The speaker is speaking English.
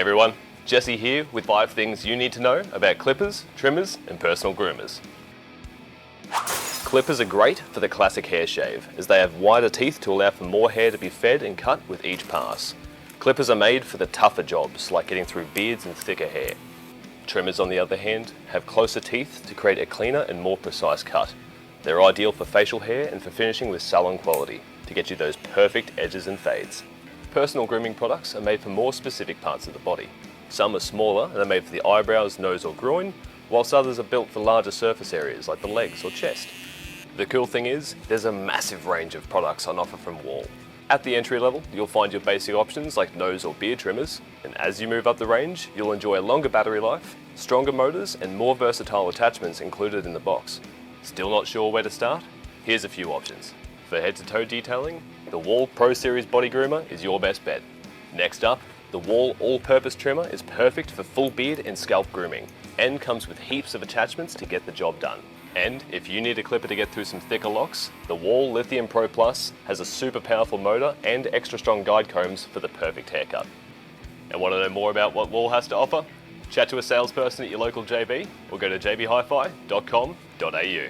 everyone, Jesse here with 5 things you need to know about clippers, trimmers and personal groomers. Clippers are great for the classic hair shave, as they have wider teeth to allow for more hair to be fed and cut with each pass. Clippers are made for the tougher jobs, like getting through beards and thicker hair. Trimmers, on the other hand, have closer teeth to create a cleaner and more precise cut. They're ideal for facial hair and for finishing with salon quality, to get you those perfect edges and fades. Personal grooming products are made for more specific parts of the body. Some are smaller and are made for the eyebrows, nose or groin, whilst others are built for larger surface areas like the legs or chest. The cool thing is, there's a massive range of products on offer from Wahl. At the entry level, you'll find your basic options like nose or beard trimmers, and as you move up the range, you'll enjoy a longer battery life, stronger motors and more versatile attachments included in the box. Still not sure where to start? Here's a few options. For head-to-toe detailing, the Wahl Pro Series Body Groomer is your best bet. Next up, the Wahl All-Purpose Trimmer is perfect for full beard and scalp grooming, and comes with heaps of attachments to get the job done. And if you need a clipper to get through some thicker locks, the Wahl Lithium Pro Plus has a super powerful motor and extra strong guide combs for the perfect haircut. And want to know more about what Wahl has to offer? Chat to a salesperson at your local JB or go to jbhifi.com.au.